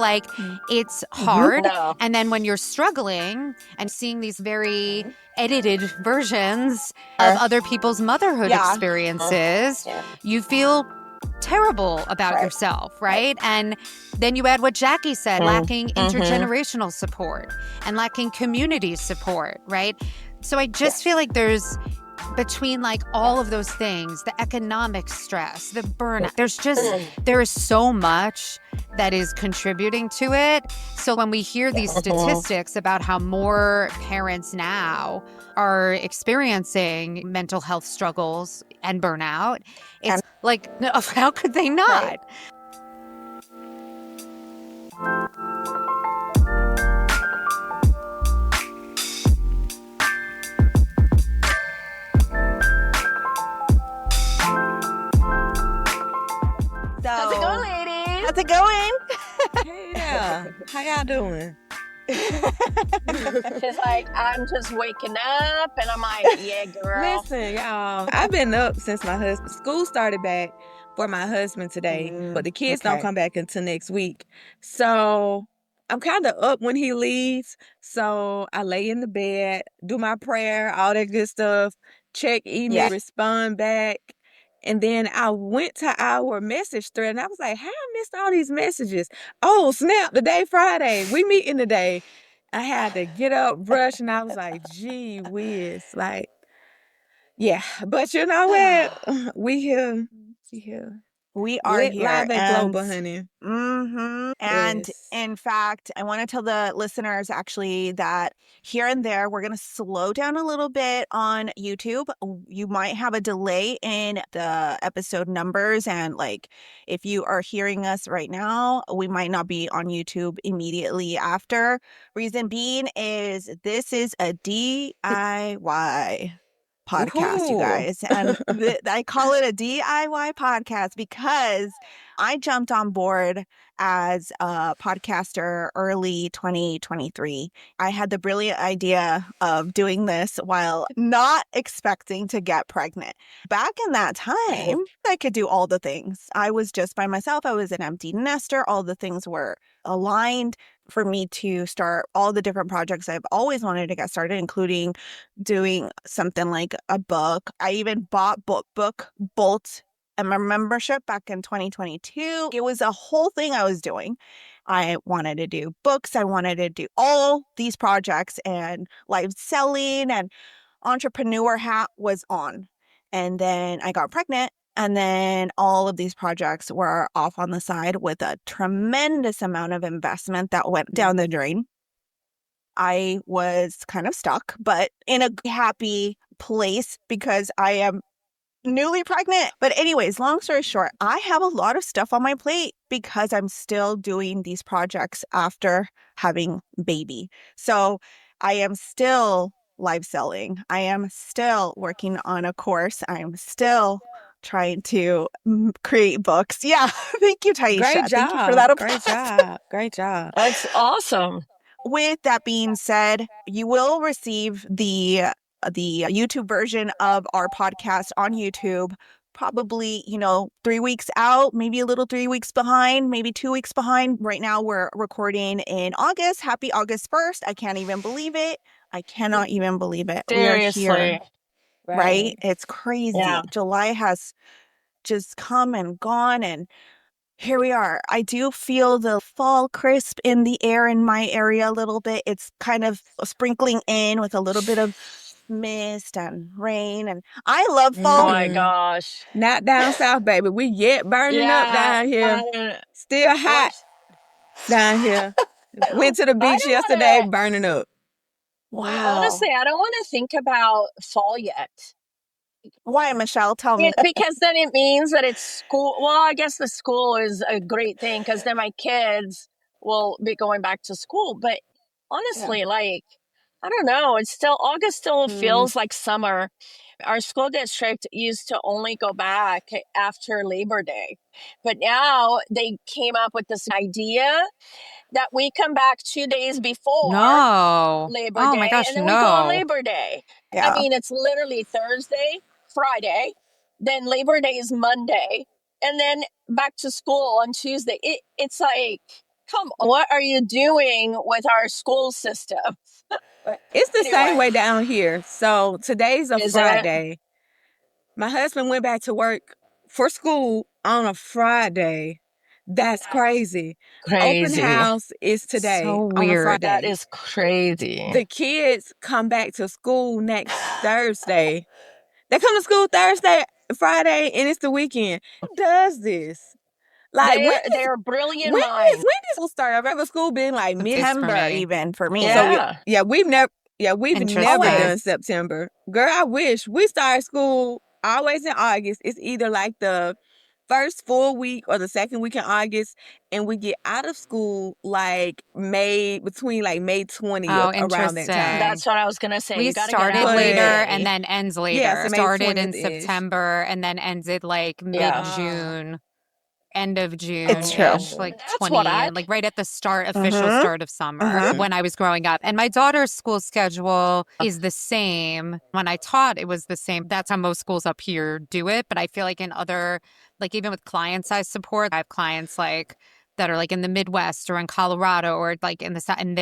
Like, Mhm. it's hard. No. And then when you're struggling and seeing these very edited versions of other people's motherhood Yeah. experiences, Yeah. you feel terrible about Right. yourself, right? And then you add what Jackie said, lacking Mhm. intergenerational support and lacking community support, right? So I just feel like there's, between like all of those things, the economic stress, the burnout, there is so much that is contributing to it. So when we hear these statistics about how more parents now are experiencing mental health struggles and burnout, it's like, no, how could they not? Right. How's it going, ladies? How's it going? Hey there. How y'all doing? She's like, I'm just waking up, and I'm like, yeah, girl. Listen, y'all. I've been up since my husband. School started back for my husband today, but the kids don't okay. come back until next week. So I'm kind of up when he leaves. So I lay in the bed, do my prayer, all that good stuff, check email, Yeah. respond back. And then I went to our message thread and I was like, how I missed all these messages? Oh, snap, today Friday. We meeting today. I had to get up, brush, and I was like, gee whiz. Like, yeah. But you know what? We here. We are Lit, here. live, and global, honey. And Yes. in fact, I want to tell the listeners actually that here and there, we're going to slow down a little bit on YouTube. You might have a delay in the episode numbers. And like, if you are hearing us right now, we might not be on YouTube immediately after. Reason being is this is a DIY podcast, you Ooh. guys. And I call it a DIY podcast because I jumped on board as a podcaster early 2023. I had the brilliant idea of doing this while not expecting to get pregnant. Back in that time, I could do all the things. I was just by myself. I was an empty nester. All the things were aligned for me to start all the different projects I've always wanted to get started, including doing something like a book. I even bought Bolt and my membership back in 2022. It was a whole thing I was doing. I wanted to do books. I wanted to do all these projects, and live selling and entrepreneur hat was on. And then I got pregnant. And then all of these projects were off on the side with a tremendous amount of investment that went down the drain. I was kind of stuck, but in a happy place because I am newly pregnant. But anyways, long story short, I have a lot of stuff on my plate because I'm still doing these projects after having baby. So I am still live selling. I am still working on a course. I am still trying to create books. Yeah. Thank you, Taisha. Great job. Thank you for that Great applause. job. Great job. That's awesome. With that being said, you will receive the YouTube version of our podcast on YouTube probably, 3 weeks out, maybe a little 3 weeks behind, maybe 2 weeks behind. Right now we're recording in August. Happy August 1st. I can't even believe it. I cannot even believe it. We are here, Seriously. right? It's crazy. Yeah. July has just come and gone, and here we are. I do feel the fall crisp in the air in my area a little bit. It's kind of sprinkling in with a little bit of mist and rain. And I love Oh fall. my gosh. Not down south, baby. We yet burning up down here. Still hot down here. Went to the beach don't yesterday, wanna- burning up. Wow. Honestly, I don't want to think about fall yet. Why, Michelle? Tell me. Because then it means that it's school. Well, I guess the school is a great thing because then my kids will be going back to school. But honestly, like, I don't know. It's still, August still feels like summer. Our school district used to only go back after Labor Day. But now they came up with this idea that we come back 2 days before No. Labor Oh Day, my gosh, and then we go on no. Labor Day. Yeah. I mean, it's literally Thursday, Friday, then Labor Day is Monday, and then back to school on Tuesday. It's like Come on, what are you doing with our school system? It's the same Anyway, way down here. So today's a is it? Friday. My husband went back to work for school on a Friday. That's crazy. Open Crazy. house is today So on a weird. That Friday. is crazy. The kids come back to school next Thursday. They come to school Thursday, Friday, and it's the weekend. Who does this? Like They're brilliant when minds. did school start? I've ever school been like This for September me. even for me. Yeah. we've never never Interesting. done September. Girl, I wish we started school always in August. It's either like the first full week or the second week in August, and we get out of school like between like May 20th, Oh, around that interesting. time. That's what I was gonna say. We You gotta get started out later early. and then ends later. Yeah, so May Started in 20th-ish. September and then ended like Yeah. mid-June, end of June. It's true. Like That's 20, what I. like right at the official Mhm. start of summer Mhm. when I was growing up. And my daughter's school schedule is the same. When I taught, it was the same. That's how most schools up here do it. But I feel like in other, like even with clients I support, I have clients like that are like in the Midwest or in Colorado or like in the South, and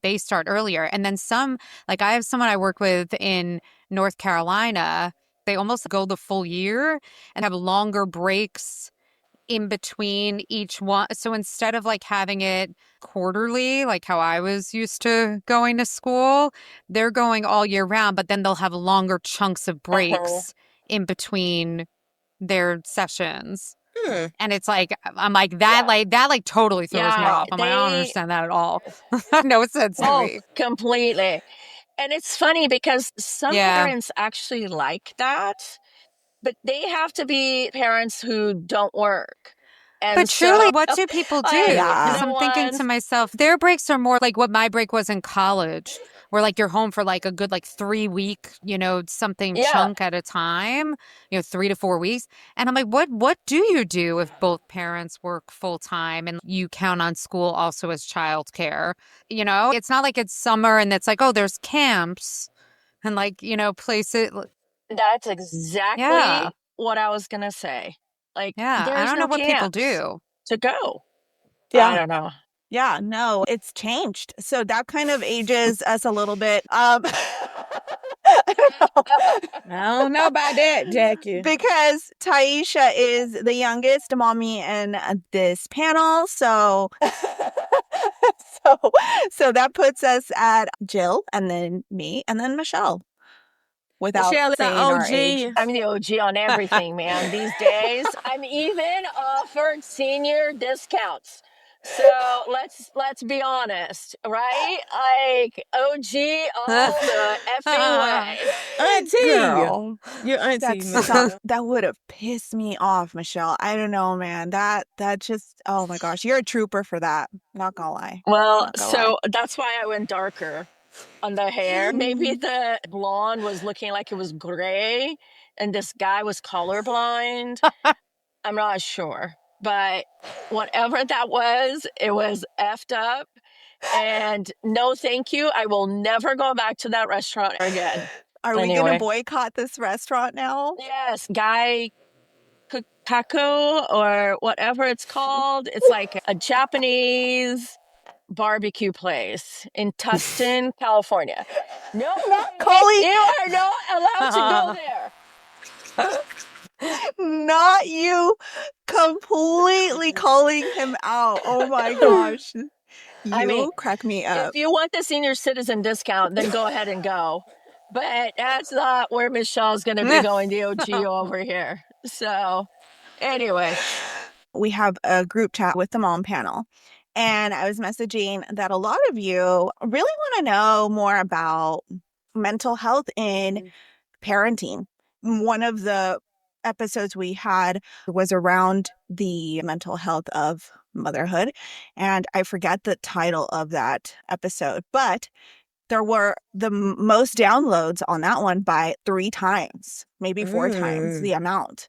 they start earlier. And then some, like I have someone I work with in North Carolina, they almost go the full year and have longer breaks in between each one. So instead of like having it quarterly, like how I was used to going to school, they're going all year round, but then they'll have longer chunks of breaks in between their sessions. And it's like, I'm like, that totally throws me Yeah, off. I'm like, I don't they. understand that at all. No sense to Oh, me. completely. And it's funny because some Yeah. parents actually like that, but they have to be parents who don't work. And But truly, so, what do people do? like, Yeah. Because the I'm thinking to ones. myself, their breaks are more like what my break was in college, where like you're home for like a good like 3 week, something Yeah. chunk at a time, 3 to 4 weeks. And I'm like, what do you do if both parents work full time and you count on school also as childcare? It's not like it's summer and it's like, oh, there's camps and like, places. That's exactly Yeah. what I was gonna say. Like, Yeah. I there's don't no know what people camps do. to go. I Yeah. don't know. Yeah, no, it's changed. So that kind of ages us a little bit. I don't know. I don't know about that, Jackie. Because Taisha is the youngest mommy in this panel. So so that puts us at Jill and then me and then Michelle. Without Michelle is an saying our age. OG. I'm the OG on everything, man. These days, I'm even offered senior discounts. So let's be honest, right? Like OG all the effing way. Auntie. Girl, Your auntie, that's Michelle. that would have pissed me off, Michelle. I don't know, man. That just, oh my gosh, you're a trooper for that. Not gonna lie. Well, Not gonna so that's why I went darker on the hair. Maybe the blonde was looking like it was gray and this guy was colorblind. I'm not sure. But whatever that was, it was effed up. And no, thank you. I will never go back to that restaurant again. Are we Anyway. gonna boycott this restaurant now? Yes, Guy Kaku or whatever it's called. It's like a Japanese barbecue place in Tustin, California. No, Colleen. you are not allowed to go there. Not you completely calling him out. Oh my gosh. You I mean, crack me up. If you want the senior citizen discount, then go ahead and go. But that's not where Michelle's going to be going, the OG over here. So, anyway. We have a group chat with the mom panel. And I was messaging that a lot of you really want to know more about mental health in parenting. One of the episodes we had was around the mental health of motherhood. And I forget the title of that episode, but there were the most downloads on that one by 3 times, maybe 4 times the amount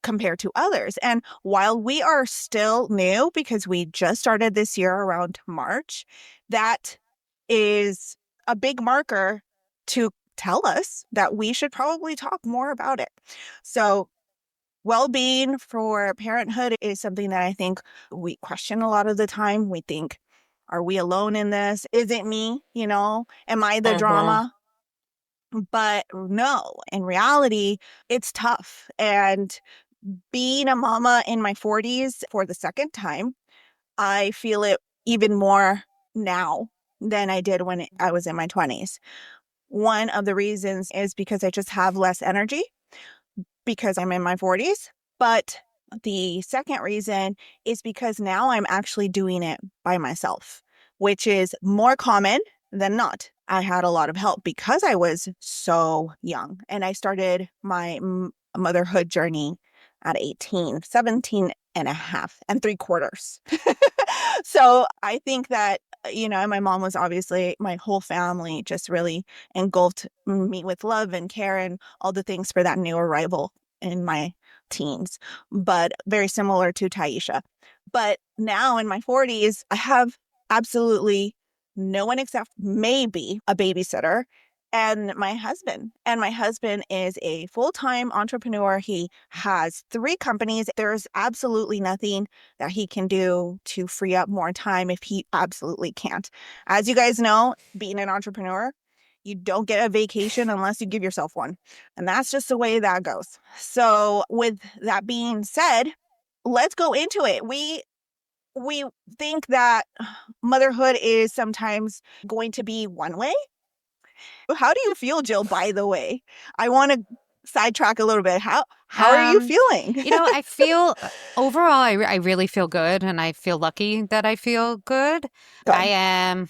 compared to others. And while we are still new because we just started this year around March, that is a big marker to tell us that we should probably talk more about it. So well-being for parenthood is something that I think we question a lot of the time. We think, are we alone in this? Is it me? Am I the drama? But no, in reality, it's tough. And being a mama in my 40s for the second time, I feel it even more now than I did when I was in my 20s. One of the reasons is because I just have less energy because I'm in my 40s. But the second reason is because now I'm actually doing it by myself, which is more common than not. I had a lot of help because I was so young, and I started my motherhood journey at 18, 17 and a half and 3/4. So I think that, my mom was obviously, my whole family just really engulfed me with love and care and all the things for that new arrival in my teens, but very similar to Taisha. But now in my 40s, I have absolutely no one except maybe a babysitter and my husband. And my husband is a full-time entrepreneur. He has 3 companies. There's absolutely nothing that he can do to free up more time if he absolutely can't. As you guys know, being an entrepreneur, you don't get a vacation unless you give yourself one. And that's just the way that goes. So with that being said, let's go into it. We think that motherhood is sometimes going to be one way. How do you feel, Jill, by the way? I want to sidetrack a little bit. How are you feeling? I feel overall, I really feel good, and I feel lucky that I feel good. I am.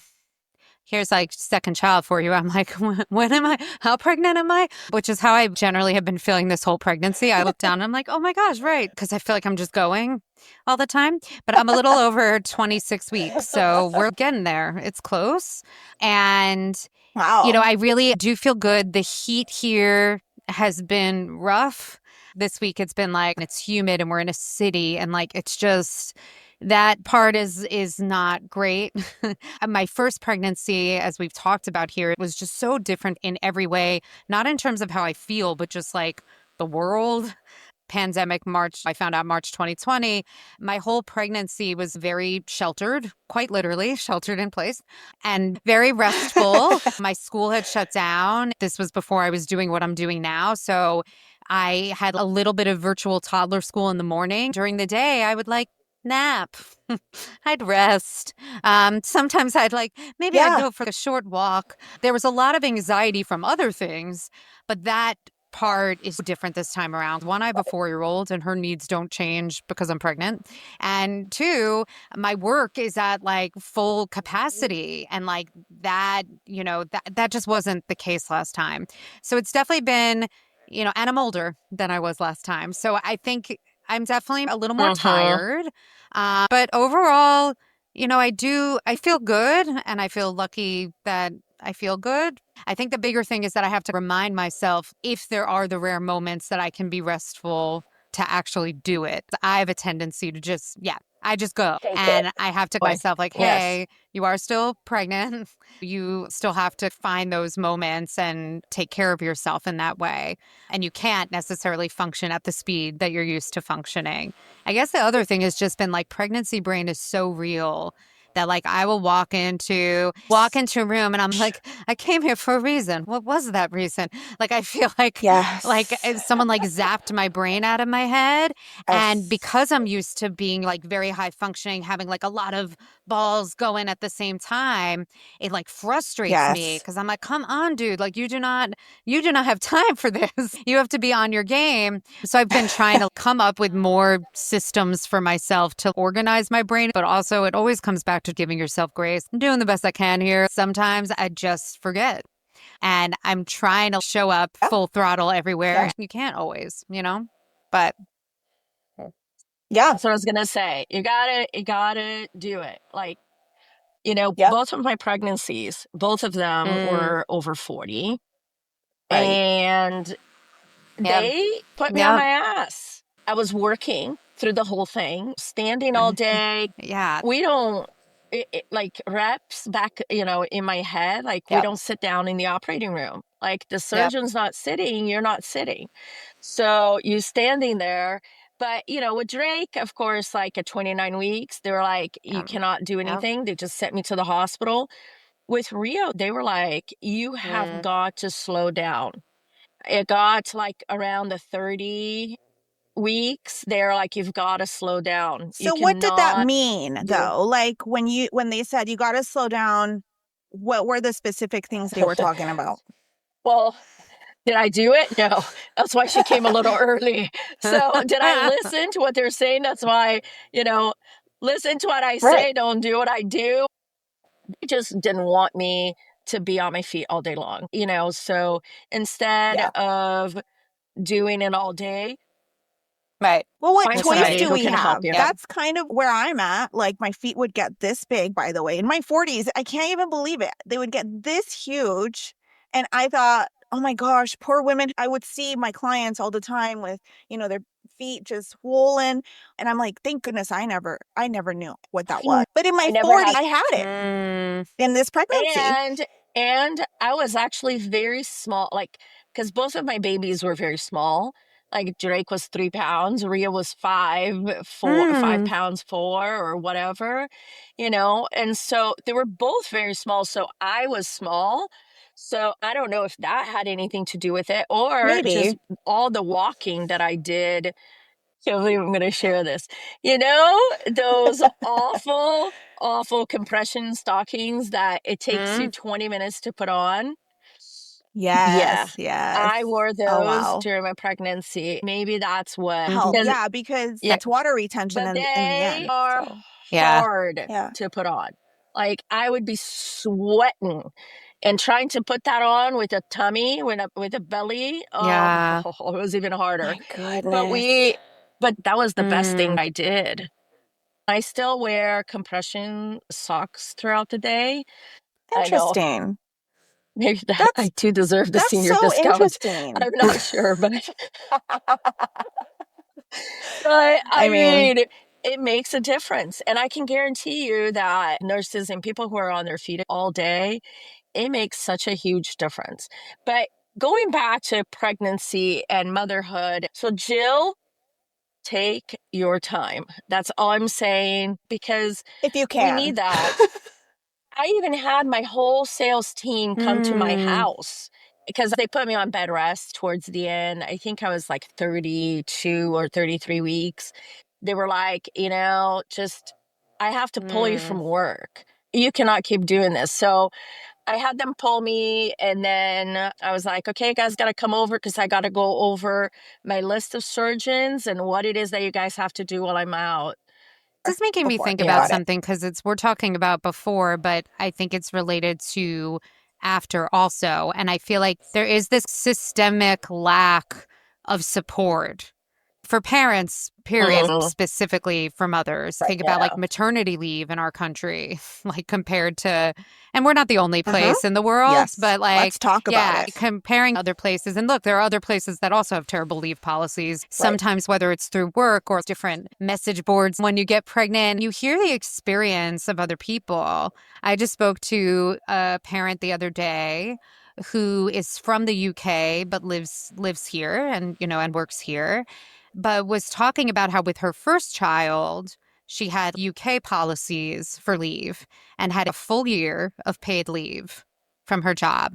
Here's like second child for you. I'm like, when am I? How pregnant am I? Which is how I generally have been feeling this whole pregnancy. I look down and I'm like, oh my gosh, right. Because I feel like I'm just going all the time. But I'm a little over 26 weeks. So we're getting there. It's close. And, Wow. I really do feel good. The heat here has been rough. This week it's been like, it's humid and we're in a city and like, it's just... that part is not great. My first pregnancy, as we've talked about here, it was just so different in every way, not in terms of how I feel, but just like the world. Pandemic, I found out March 2020. My whole pregnancy was very sheltered, quite literally sheltered in place, and very restful. My school had shut down. This was before I was doing what I'm doing now. So I had a little bit of virtual toddler school in the morning. During the day, I would nap. I'd rest. Sometimes I'd maybe I'd go for a short walk. There was a lot of anxiety from other things, but that part is different this time around. One, I have a 4-year-old and her needs don't change because I'm pregnant. And 2, my work is at full capacity. And that, that just wasn't the case last time. So it's definitely been, and I'm older than I was last time. So I think I'm definitely a little more tired. But overall, I feel good and I feel lucky that I feel good. I think the bigger thing is that I have to remind myself if there are the rare moments that I can be restful to actually do it. I have a tendency to I just go. And I have to myself hey, you are still pregnant. You still have to find those moments and take care of yourself in that way. And you can't necessarily function at the speed that you're used to functioning. I guess the other thing has just been pregnancy brain is so real that I will walk into a room and I'm like, I came here for a reason. What was that reason? I feel if someone zapped my brain out of my head. And because I'm used to being very high functioning, having a lot of balls going at the same time, it frustrates me because I'm like, come on, dude, you do not have time for this. You have to be on your game. So I've been trying to come up with more systems for myself to organize my brain, but also it always comes back to giving yourself grace. I'm doing the best I can here. Sometimes I just forget. And I'm trying to show up full throttle everywhere. Yeah. You can't always, but that's what I was gonna say. You gotta do it. Both of my pregnancies, both of them were over 40. Right. And they put me on my ass. I was working through the whole thing, standing all day. Yeah. We don't like reps back, in my head, like we Yep. don't sit down in the operating room. Like the Yep. surgeon's not sitting, you're not sitting. So you standing there. But, with Drake, of course, like at 29 weeks, they were like, you Yep. cannot do Yep. anything. They just sent me to the hospital. With Rio, they were like, you have got to slow down. It got to like around the 30 weeks. They're like, you've got to slow down. You So what did that cannot mean do. though? Like when they said you got to slow down, what were the specific things they were talking about? Well, did I do it? No. That's why she came a little early. So did I listen to what they're saying? That's why, listen to what I Right. say, don't do what I do. They just didn't want me to be on my feet all day long, so instead Yeah. of doing it all day, Right. Well, what find That's choice right. somebody do who we can help have? you. Yep. That's kind of where I'm at. Like my feet would get this big, by the way. In my 40s, I can't even believe it. They would get this huge. And I thought, oh my gosh, poor women. I would see my clients all the time with, their feet just swollen. And I'm like, thank goodness I never knew what that was. But in I my never 40s, had, I had it Mm. in this pregnancy. and I was actually very small, like, because both of my babies were very small. Like Drake was 3 pounds, Rhea was 5 pounds 4 or whatever, and so they were both very small. So I was small. So I don't know if that had anything to do with it or just Maybe. all the walking that I did. Can't believe I'm going to share this. Those awful compression stockings that it takes you 20 minutes to put on. Yeah, Yes. I wore Oh, those wow. during my pregnancy. Maybe that's what, Help. because Yeah, because yeah, it's water retention but in the they end. are So, Yeah. hard yeah. to put on. Like I would be sweating and trying to put that on with a tummy, with a belly. Yeah. It was even harder. My goodness. But that was the best thing Mm. I did. I still wear compression socks throughout the day. I know. Interesting. Maybe I That's do deserve the that's senior so discount. interesting. I'm not sure, but I I mean, mean, it makes a difference. And I can guarantee you that nurses and people who are on their feet all day, it makes such a huge difference. But going back to pregnancy and motherhood, so Jill, take your time. That's all I'm saying, because if you we can. need that. I even had my whole sales team come to my Mm. house because they put me on bed rest towards the end. I think I was like 32 or 33 weeks. They were like, just, I have to pull you from work. You cannot keep doing this. So I had them pull me, and then I was like, okay, you guys got to come over because I got to go over my list of surgeons and what it is that you guys have to do while I'm out. This is making me Before. think Yeah. about Got it. something because we're talking about before, but I think it's related to after also. And I feel like there is this systemic lack of support for parents, period, Mhm. specifically for mothers. Right. Think about Yeah. like maternity leave in our country, like compared to, and we're not the only place in the world, Yes. but like, Let's talk about yeah, it. comparing other places. And look, there are other places that also have terrible leave policies. Sometimes, whether it's through work or different message boards, when you get pregnant, you hear the experience of other people. I just spoke to a parent the other day who is from the UK but lives here and and works here, but was talking about how with her first child she had UK policies for leave and had a full year of paid leave from her job.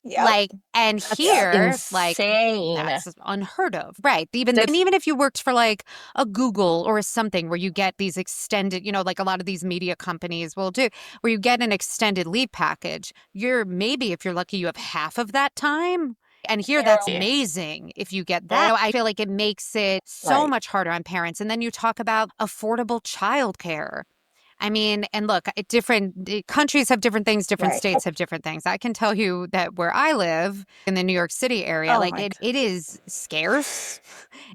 Yep. Like, and That's here, like, insane. that's unheard of, right? Even That's- and even if you worked for like a Google or something where you get these extended, like a lot of these media companies will do, where you get an extended leave package, maybe if you're lucky, you have half of that time. And here, that's Barely. amazing if you get that. I feel like it makes it so Right. much harder on parents. And then you talk about affordable childcare. I mean, and look, different countries have different things, different Right. states have different things. I can tell you that where I live in the New York City area, Oh like my it is scarce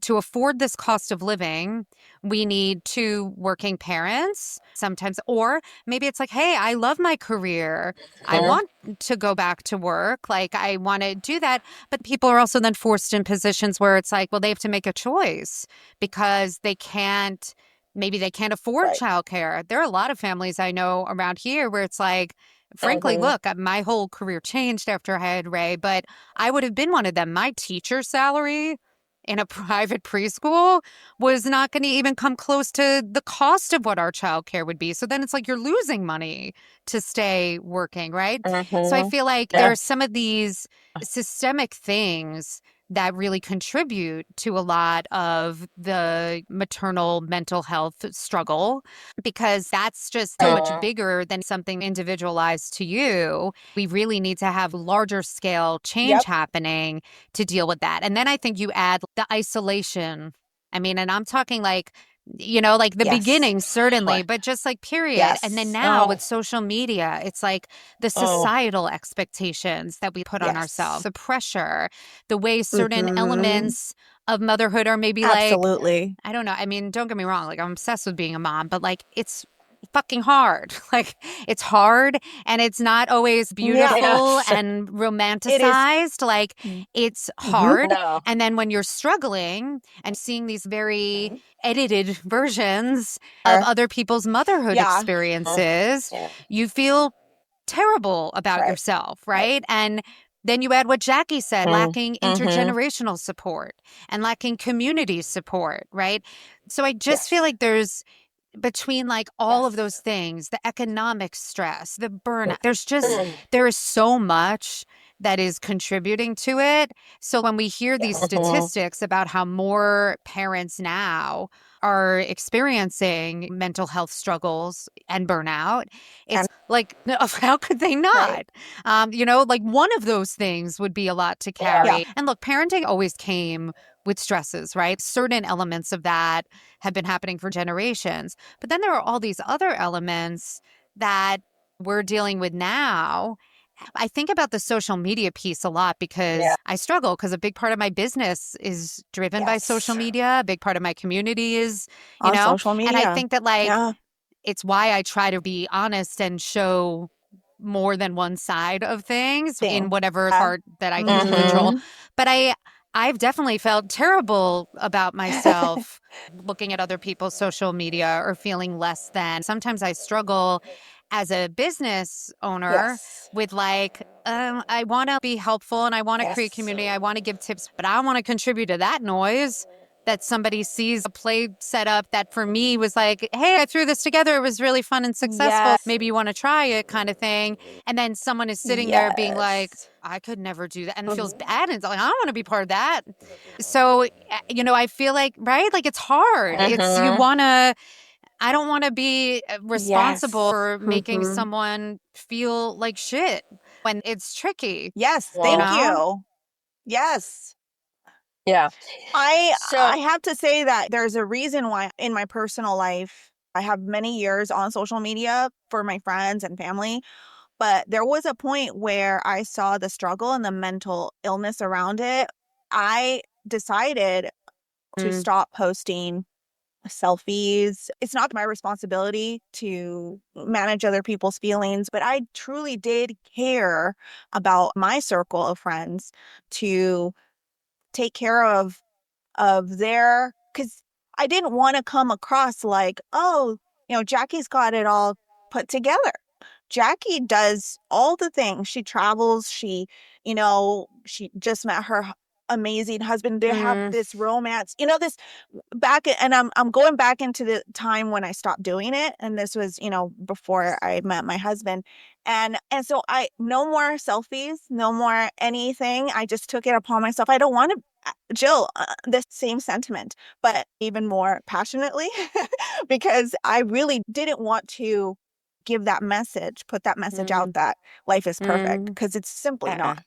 to afford this cost of living. We need 2 working parents sometimes, or maybe it's like, hey, I love my career. I Mhm. want to go back to work. Like I want to do that. But people are also then forced in positions where it's like, well, they have to make a choice because they can't maybe they can't afford Right. childcare. There are a lot of families I know around here where it's like, frankly, look, my whole career changed after I had Ray, but I would have been one of them. My teacher salary in a private preschool was not going to even come close to the cost of what our childcare would be. So then it's like you're losing money to stay working, right? So I feel like there are some of these systemic things that really contribute to a lot of the maternal mental health struggle, because that's just so much bigger than something individualized to you. We really need to have larger scale change happening to deal with that. And then I think you add the isolation. I mean, and I'm talking like, like the beginning, certainly, but just like period. And then now with social media, it's like the societal expectations that we put on ourselves, the pressure, the way certain elements of motherhood are maybe Absolutely. I don't know. I mean, don't get me wrong. Like, I'm obsessed with being a mom, but like, it's fucking hard. Like, it's hard and it's not always beautiful and romanticized. Like, it's hard. No. And then when you're struggling and seeing these very edited versions of other people's motherhood experiences, you feel terrible about yourself, right? And then you add what Jackie said, lacking intergenerational support and lacking community support, right? So I just feel like there's between like all of those things, the economic stress, the burnout, there is so much that is contributing to it. So when we hear these statistics about how more parents now are experiencing mental health struggles and burnout, it's like, how could they not? Like one of those things would be a lot to carry. And look, parenting always came with stresses, right? Certain elements of that have been happening for generations. But then there are all these other elements that we're dealing with now. I think about the social media piece a lot because I struggle because a big part of my business is driven by social media. A big part of my community is, on social media. And I think that it's why I try to be honest and show more than one side of things in whatever part that I can control. But I've definitely felt terrible about myself looking at other people's social media or feeling less than. Sometimes I struggle as a business owner with like, I want to be helpful and I want to create community. I want to give tips, but I don't want to contribute to that noise that somebody sees a play set up that for me was like, hey, I threw this together. It was really fun and successful. Maybe you want to try it kind of thing. And then someone is sitting there being like, I could never do that. And it feels bad. And it's like, I don't want to be part of that. So, I feel like, right? Like it's hard. It's, I don't want to be responsible for making someone feel like shit when it's tricky. Yes. Thank you. Yes. Yeah. I have to say that there's a reason why in my personal life, I have many years on social media for my friends and family, but there was a point where I saw the struggle and the mental illness around it. I decided to stop posting selfies. It's not my responsibility to manage other people's feelings, but I truly did care about my circle of friends to take care of their, because I didn't want to come across like, oh, Jackie's got it all put together. Jackie does all the things. She travels. She just met her amazing husband. They have this romance, this back. And I'm going back into the time when I stopped doing it. And this was, before I met my husband. And so no more selfies, no more anything. I just took it upon myself. I don't want to, Jill, the same sentiment, but even more passionately, because I really didn't want to give that message, put that message out that life is perfect, because it's simply not.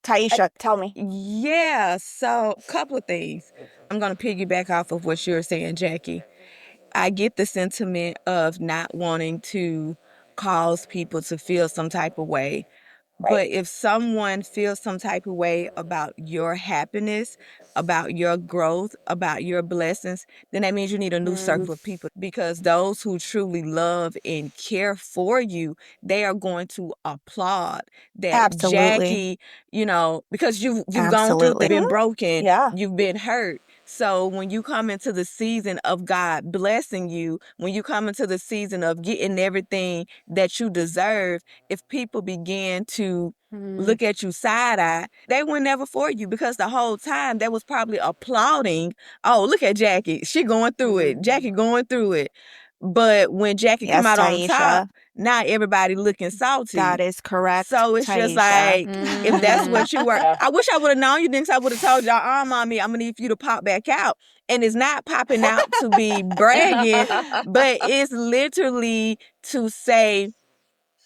Taisha, tell me. Yeah, so a couple of things. I'm going to piggyback off of what you're saying, Jackie. I get the sentiment of not wanting to cause people to feel some type of way. But if someone feels some type of way about your happiness, about your growth, about your blessings, then that means you need a new circle of people, because those who truly love and care for you, they are going to applaud that. Absolutely. Jackie, because you've gone through, you've been broken, you've been hurt. So when you come into the season of God blessing you, when you come into the season of getting everything that you deserve, if people begin to look at you side eye, they were never for you, because the whole time they was probably applauding, oh, look at Jackie, she going through it, Jackie going through it. But when Jackie come Yes, out on top, Taisha. now everybody looking salty. That is correct, So it's just Taisha. like, if that's Mm. what you were, Yeah. I wish I would have known you then, 'cause I would have told y'all, mommy, I'm gonna need for you to pop back out. And it's not popping out to be bragging, but it's literally to say,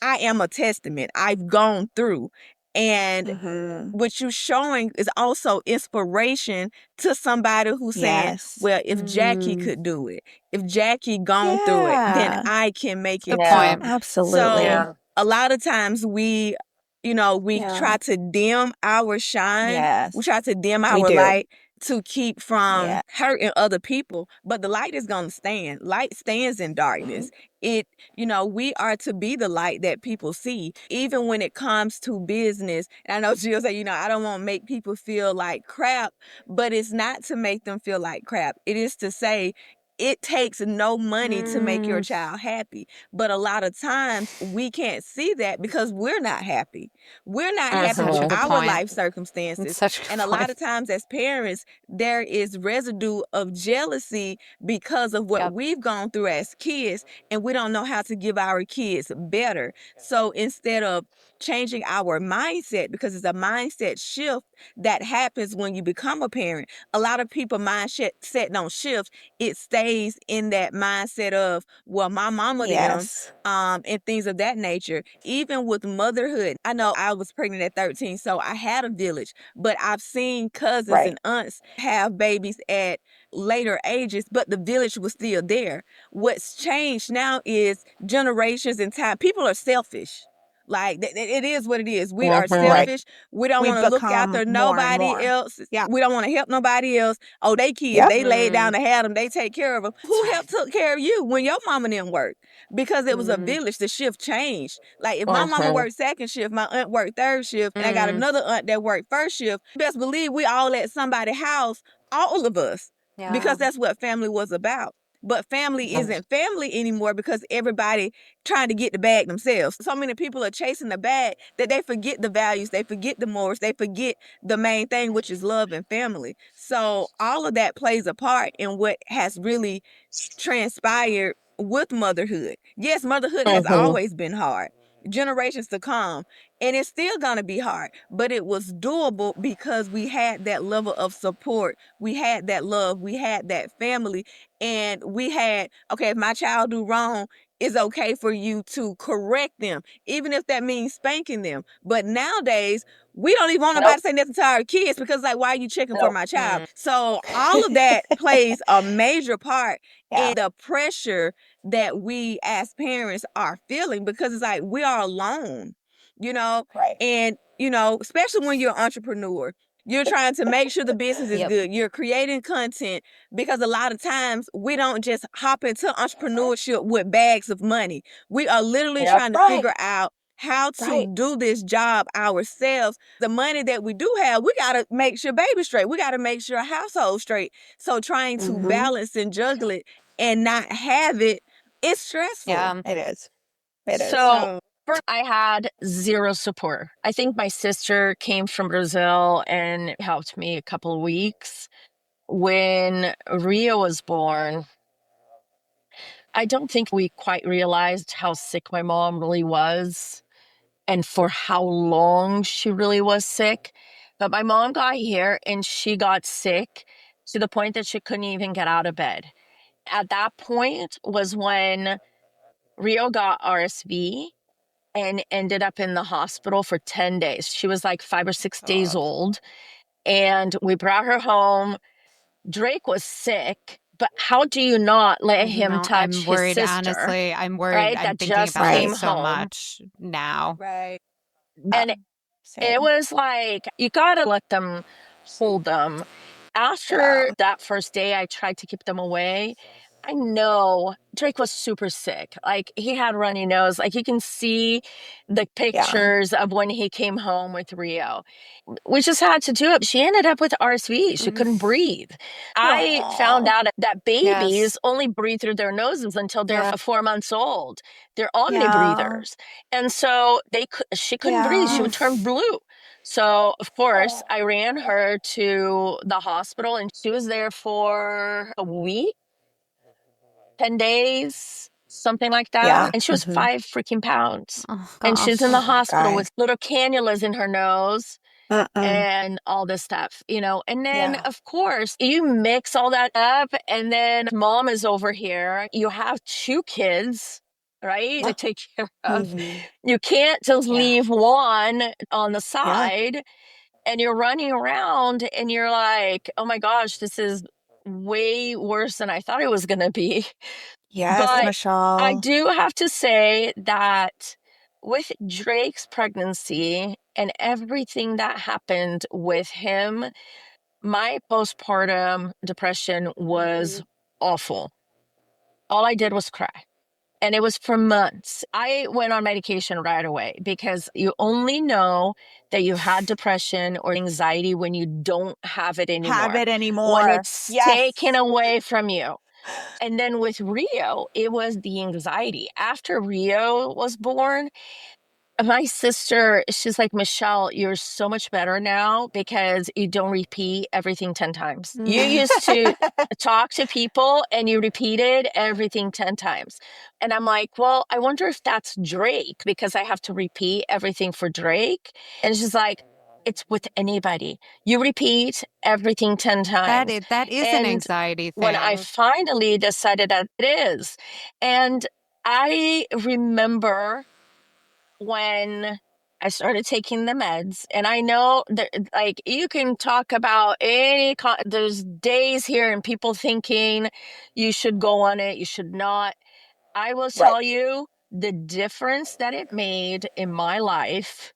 I am a testament. I've gone through. And Mhm. what you're showing is also inspiration to somebody who's saying, Yes. well, if Jackie Mm. could do it, if Jackie gone through it, then Yeah. I can make it Good Yeah. point. too. Absolutely. So Yeah. a lot of times we Yeah. try to dim our shine. Yes. We try to dim We our do. light to keep from Yeah. hurting other people. But the light is going to stand. Light stands in darkness. It, we are to be the light that people see, even when it comes to business. And I know Jill said, I don't want to make people feel like crap, but it's not to make them feel like crap. It is to say, it takes no money to make your child happy. But a lot of times we can't see that because we're not happy. We're not happy Such with a good our point. life It's circumstances. such a good And a lot point. of times as parents, there is residue of jealousy because of what Yep. we've gone through as kids, and we don't know how to give our kids better. So instead of changing our mindset, because it's a mindset shift that happens when you become a parent, a lot of people mindset don't shift. It stays in that mindset of, well, my mama them, Yes. and things of that nature. Even with motherhood, I know I was pregnant at 13, so I had a village, but I've seen cousins Right. and aunts have babies at later ages, but the village was still there. What's changed now is generations and time. People are selfish. Like it is what it is. We are Right. selfish. We don't We've want to look become after more and nobody more. else. Yeah. We don't want to help nobody else. Oh, they kids, Yep. they laid down to have them. They take care of them. Who right. helped took care of you when your mama didn't work? Because it was a village. The shift changed. Like if my mama worked second shift, my aunt worked third shift, and I got another aunt that worked first shift. Best believe we all at somebody's house, all of us, because that's what family was about. But family isn't family anymore because everybody trying to get the bag themselves. So many people are chasing the bag that they forget the values, they forget the morals, they forget the main thing, which is love and family. So all of that plays a part in what has really transpired with motherhood. Yes, motherhood has always been hard, generations to come, and it's still gonna be hard, but it was doable because we had that level of support, we had that love, we had that family, and we had, okay, if my child do wrong, it's okay for you to correct them, even if that means spanking them. But nowadays, we don't even want nobody to say nothing to our kids because, like, why are you checking for my child? So all of that plays a major part Yeah. in the pressure that we as parents are feeling, because it's like we are alone, Right. and especially when you're an entrepreneur, you're trying to make sure the business is Yep. good. You're creating content, because a lot of times we don't just hop into entrepreneurship with bags of money. We are literally trying to figure out how to Right. do this job ourselves. The money that we do have, we got to make sure baby's straight. We got to make sure household straight. So trying to balance and juggle it and not have it, it's stressful. Yeah. It is. It is. So first, I had zero support. I think my sister came from Brazil and helped me a couple of weeks. When Rio was born, I don't think we quite realized how sick my mom really was and for how long she really was sick. But my mom got here and she got sick to the point that she couldn't even get out of bed. At that point was when Rio got RSV and ended up in the hospital for 10 days. She was like 5 or 6 days old. And we brought her home. Drake was sick, but how do you not let him touch I'm his worried, sister? honestly. I'm worried. Right? I'm That thinking just about came this so home. much now. Right. And it Same. was like, you gotta let them hold them. After that first day, I tried to keep them away. I know Drake was super sick. Like, he had runny nose. Like, you can see the pictures of when he came home with Rio. We just had to do it. She ended up with RSV. She couldn't breathe. I found out that babies Yes. only breathe through their noses until they're Yeah. 4 months old. They're omni Yeah. breathers. And so she couldn't breathe. She would turn blue. So, of course, I ran her to the hospital, and she was there for a week, 10 days, something like that. Yeah. And she was 5 freaking pounds. Oh And she's in gosh. the hospital Guys. with little cannulas in her nose Mm-mm. and all this stuff, And then, Yeah. of course, you mix all that up, and then mom is over here. You have 2 kids, right, to take care of. Mhm. You can't just Yeah. leave one on the Yeah. side, and you're running around, and you're like, oh my gosh, this is way worse than I thought it was going to be. Yes, But I Michelle. do have to say that with Drake's pregnancy and everything that happened with him, my postpartum depression was awful. All I did was cry. And it was for months. I went on medication right away because you only know that you had depression or anxiety when you don't have it anymore. Have it When anymore. it's Yes. taken away from you. And then with Rio, it was the anxiety. After Rio was born, my sister, she's like, Michelle, you're so much better now because you don't repeat everything 10 times. You used to talk to people and you repeated everything 10 times. And I'm like, well, I wonder if that's Drake because I have to repeat everything for Drake. And she's like, it's with anybody. You repeat everything 10 times. That is an And anxiety when I thing. finally decided that it is, and I remember when I started taking the meds, and I know that, like, you can talk about there's days here and people thinking you should go on it, you should not. I will Right. tell you the difference that it made in my life.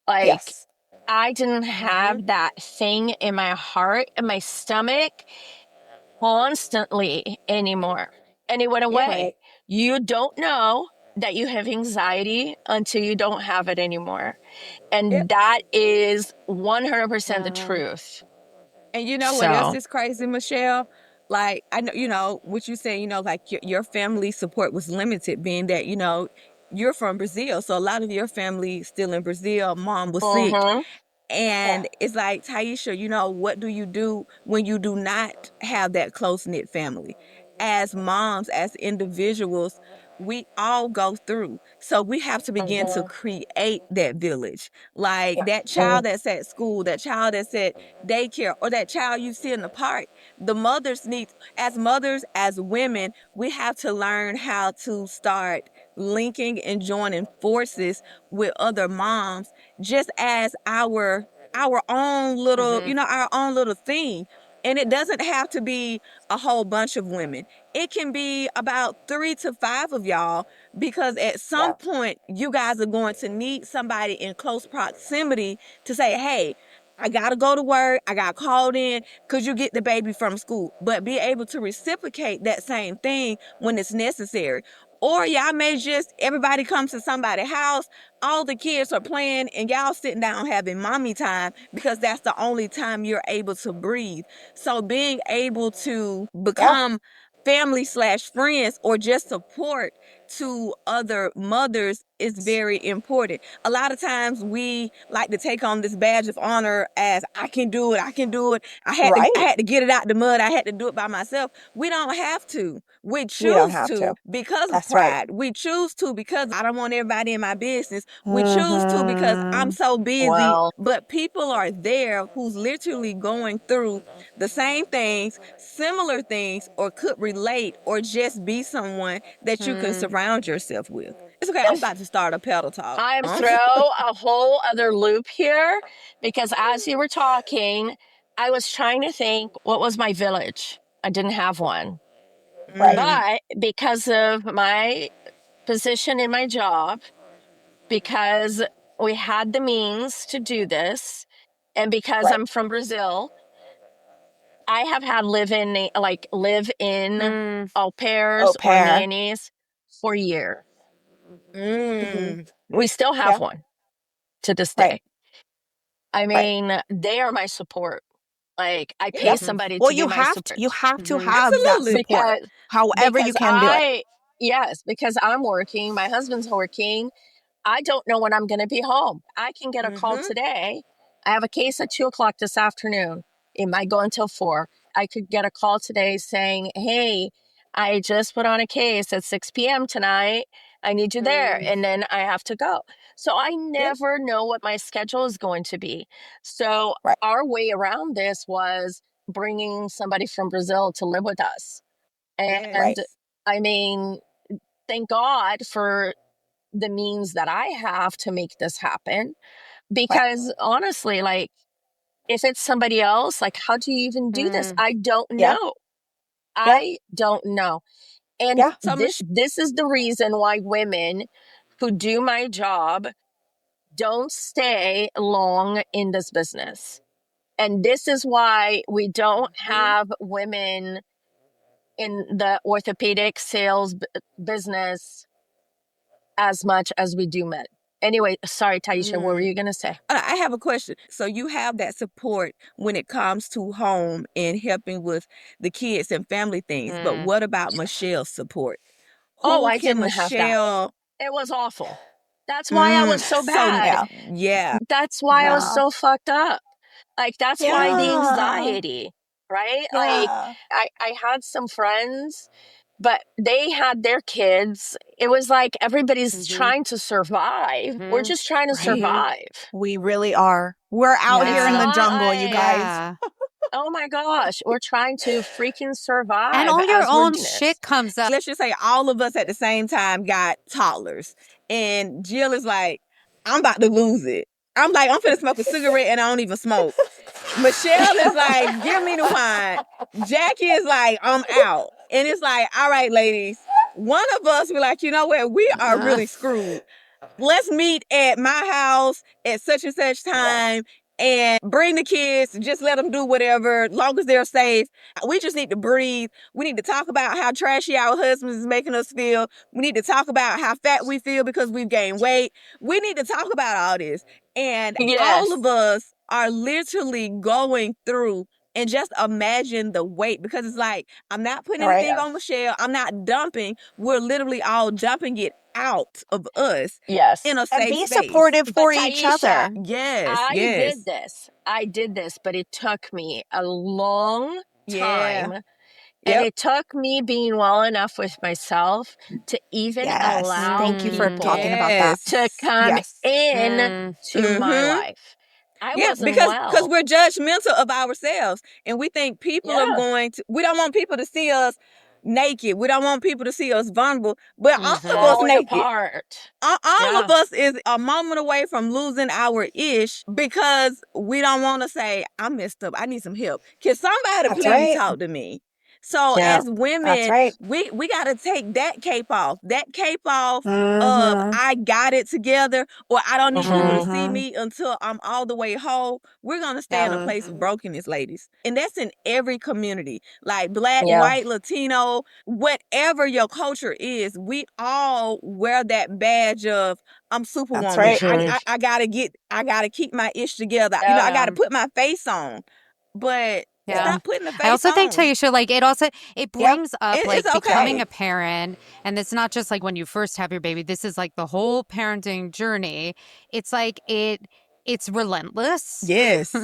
Like, Yes. I didn't Mhm. have that thing in my heart and my stomach constantly anymore. And it went Yeah. away. Right. You don't know that you have anxiety until you don't have it anymore. And Yep. that is 100% the Yeah. truth. And you know what else So, is crazy, Michelle? Like, I know, what you say, like your family support was limited, being that, you're from Brazil. So a lot of your family still in Brazil. Mom was sick. mhm. And it's like, Taisha, what do you do when you do not have that close knit family? As moms, as individuals, we all go through. So we have to begin to create that village. Like that child that's at school, that child that's at daycare, or that child you see in the park. The mothers, as women, we have to learn how to start linking and joining forces with other moms, just as our own little, our own little thing. And it doesn't have to be a whole bunch of women. It can be about 3 to 5 of y'all, because at some point you guys are going to need somebody in close proximity to say, hey, I gotta go to work, I got called in, could you get the baby from school? But be able to reciprocate that same thing when it's necessary. Or y'all may just, everybody comes to somebody's house, all the kids are playing, and y'all sitting down having mommy time, because that's the only time you're able to breathe. So being able to become family/friends, or just support to other mothers, is very important. A lot of times we like to take on this badge of honor as, I can do it, I had to get it out the mud, I had to do it by myself. We don't have to. We choose to because of pride. We choose to because I don't want everybody in my business. We choose to because I'm so busy. Well, But people are there who's literally going through the same things, similar things, or could relate, or just be someone that you can surround yourself with. It's okay. I'm about to start a pedal talk. I'm throw a whole other loop here, because as you were talking, I was trying to think, what was my village? I didn't have one. But because of my position in my job, because we had the means to do this, and because I'm from Brazil, I have had live in Mm, au pairs Au or pair. nannies for years. Mm. We still Yeah. have one to this Right. day. I mean, they are my support. Like, I pay Yep. somebody Well, to be you my have to support you have to Mhm. have that Absolutely. support, because however you because can do it. yes, because I'm working, my husband's working. I don't know when I'm going to be home. I can get a call Mhm. today. I have a case at 2:00 this afternoon. It might go until 4. I could get a call today saying, "Hey, I just put on a case at 6 p.m. tonight. I need you there." Mm. And then I have to go. So I Yep. never know what my schedule is going to be. So Right. our way around this was bringing somebody from Brazil to live with us. Yes. And I mean, thank God for the means that I have to make this happen. Because honestly, like, if it's somebody else, like, how do you even do this? mm. I don't Yeah. know. Yeah. I don't know. And Yeah. So this is the reason why women who do my job don't stay long in this business. And this is why we don't Mhm. have women in the orthopedic sales business as much as we do men. Anyway, sorry, Taisha, what were Mm. you going to say? I have a question. So you have that support when it comes to home and helping with the kids and family things, but Mm. what about Michelle's support? Oh, Who I can didn't have that. Michelle? It was awful. That's why I was so So bad. Yeah. yeah. That's why I was Yeah. so fucked up. Like, that's why the Yeah. anxiety, right? Like, Yeah. I had some friends, but they had their kids. It was like everybody's Mhm. trying to survive. We're Mhm. just trying to Right. survive. We really are. We're out here in It's the not jungle, you like, guys. Yeah. oh my gosh, we're trying to freaking And survive all your as we're own doing this. shit comes up. Let's just say all of us at the same time got toddlers. And Jill is like, I'm about to lose it. I'm like, I'm finna smoke a cigarette and I don't even smoke. Michelle is like, give me the wine. Jackie is like, I'm out. And it's like, all right, ladies, one of us, we're like, you know what? We are really screwed. Let's meet at my house at such and such time and bring the kids. Just let them do whatever, long as they're safe. We just need to breathe. We need to talk about how trashy our husbands is making us feel. We need to talk about how fat we feel because we've gained weight. We need to talk about all this. And all of us are literally going through, and just imagine the weight, because it's like, I'm not putting Right. anything on Michelle. I'm not dumping. We're literally all dumping it out of us Yes. in a And safe be space. supportive But for each Taisha, other. Yes, I yes. did this, but it took me a long Yeah. time. And Yep. it took me being well enough with myself to even Yes. allow Thank you for people talking about that. Yes. to come Yes. in Mm. to my Mhm. life. I Yeah, wasn't because well. we're judgmental of ourselves, and we think people are Yeah. going to. We don't want people to see us naked. We don't want people to see us vulnerable. But all of us Falling naked. apart. All Yeah. of us is a moment away from losing our ish because we don't want to say, I'm messed up. I need some help. Can somebody That's please right. talk to me? So Yeah. as That's women, right. we got to take that cape off. That cape off of Mhm. I got it together, or I don't need people to see Mhm. me until I'm all the way whole. We're going to stay in a Yeah. place of brokenness, ladies. And that's in every community, like Black, Yeah. white, Latino, whatever your culture is. We all wear that badge of I'm That's Superwoman. right. I gotta keep my ish together. You know, I gotta Yeah. put my face on. But Yeah. stop putting the I face also think, on. Taisha, like it Yeah. brings up like It's becoming okay. a parent, and it's not just like when you first have your baby. This is like the whole parenting journey. It's like it's relentless. Yes.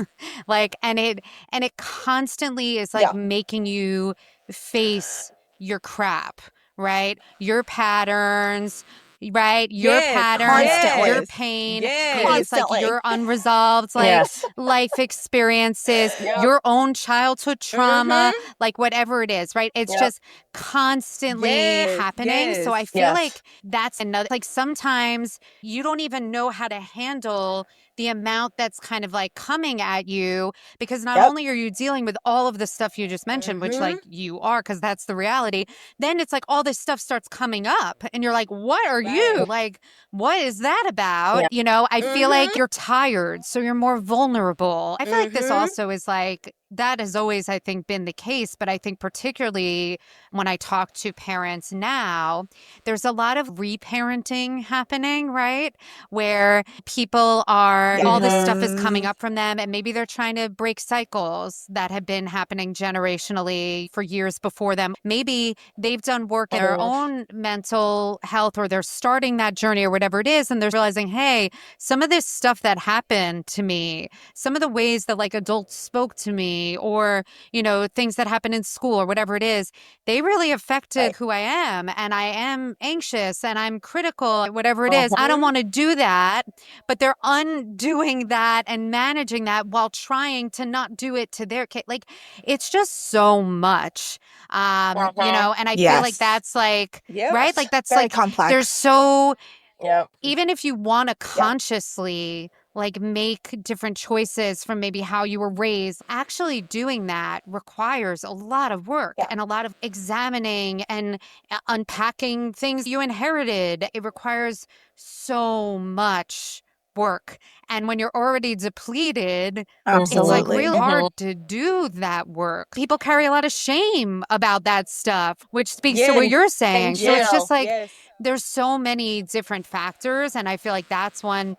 Like and it constantly is Yeah. like making you face your crap, right? Your patterns, right? Your Yes. patterns, your Yes. pain. Maybe Yes. it's like Constantly. your unresolved like Yes. life experiences, Yep. your own childhood trauma, Mhm. like whatever it is, right? It's Yep. just constantly Yes. happening. So I Yes. feel Yes. like that's another, like sometimes you don't even know how to handle the amount that's kind of like coming at you, because not Yep. only are you dealing with all of the stuff you just mentioned, which like you are, because that's the reality, then it's like all this stuff starts coming up and you're like, what are you? Right. Like, what is that about? Yeah. You know, I feel Mhm. like you're tired, so you're more vulnerable. I feel like this Mhm. also is like that has always, I think, been the case. But I think particularly when I talk to parents now, there's a lot of reparenting happening, right? Where people are, all this stuff is coming up from them, and maybe they're trying to break cycles that have been happening generationally for years before them. Maybe they've done work in their own mental health, or they're starting that journey or whatever it is, and they're realizing, hey, some of this stuff that happened to me, some of the ways that like adults spoke to me, or, you know, things that happened in school or whatever it is, they really affected who I am, and I am anxious and I'm critical, whatever it is. I don't want to do that, but they're undoing that and managing that while trying to not do it to their kid. Like, it's just so much, you know, and I feel like that's like, right? Like, that's Very like, complex. there's so, Yeah. even if you want to consciously like make different choices from maybe how you were raised, actually doing that requires a lot of work and a lot of examining and unpacking things you inherited. It requires so much work. And when you're already depleted, it's like Absolutely. real hard to do that work. People carry a lot of shame about that stuff, which speaks to what you're saying. So it's just like, there's so many different factors. And I feel like that's one,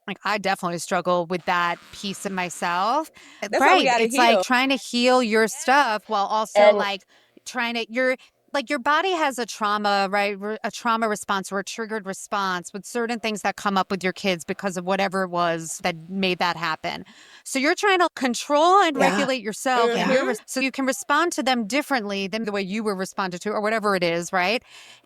like, I definitely struggle with that piece of myself. That's why we gotta It's heal. like trying to heal your stuff while also like trying to, your body has a trauma, right? A trauma response or a triggered response with certain things that come up with your kids because of whatever it was that made that happen. So you're trying to control and regulate yourself so you can respond to them differently than the way you were responded to or whatever it is, right?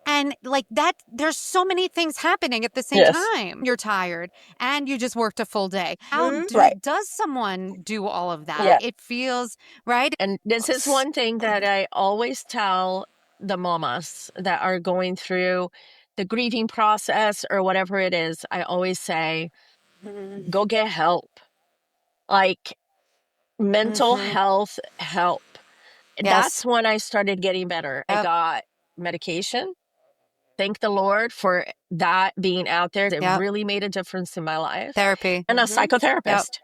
And like that, there's so many things happening at the same time. You're tired and you just worked a full day. How does someone do all of that? Yeah. It feels, right? And this is one thing that I always tell the mamas that are going through the grieving process or whatever it is. I always say, go get help. Like mental health help. That's when I started getting better. I got medication. Thank the Lord for that being out there. It really made a difference in my life. Therapy. And a psychotherapist.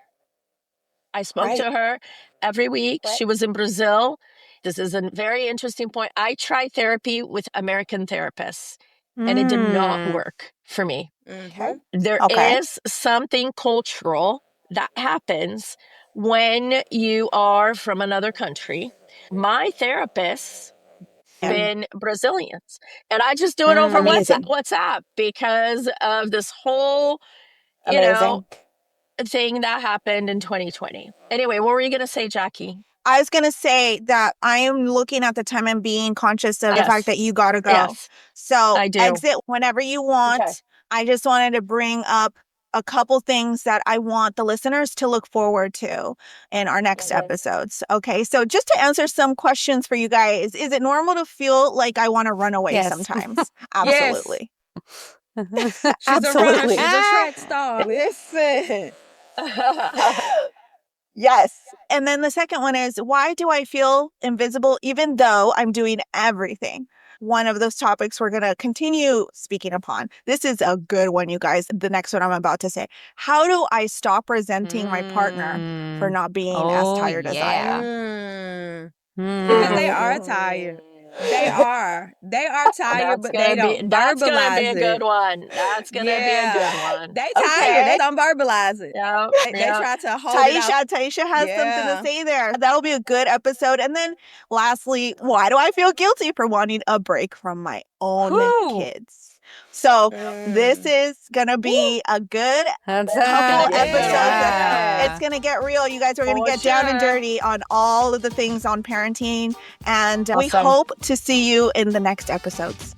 I spoke to her every week. She was in Brazil. This is a very interesting point. I tried therapy with American therapists, and it did not work for me. There is something cultural that happens when you are from another country. My therapists been Brazilians, and I just do it over WhatsApp because of this whole, you know, thing that happened in 2020. Anyway, what were you going to say, Jackie? I was going to say that I am looking at the time and being conscious of the fact that you got to go. So exit whenever you want. I just wanted to bring up a couple things that I want the listeners to look forward to in our next episodes. Okay. So just to answer some questions for you guys, is it normal to feel like I want to run away sometimes? Absolutely. She's a runner. She's a track star. Listen. Yes. And then the second one is, why do I feel invisible even though I'm doing everything? One of those topics we're going to continue speaking upon. This is a good one, you guys. The next one I'm about to say. How do I stop resenting my partner for not being as tired as I am? Because they are tired. They are tired, but they don't verbalize it. That's gonna be a good one. That's gonna be a good one. They tired. They don't verbalize it. They try to hold it out. Taisha has something to say there. That'll be a good episode. And then lastly, why do I feel guilty for wanting a break from my own kids? So this is going to be a good couple episodes. It's going to get real. You guys are going to get down and dirty on all of the things on parenting. And we hope to see you in the next episodes.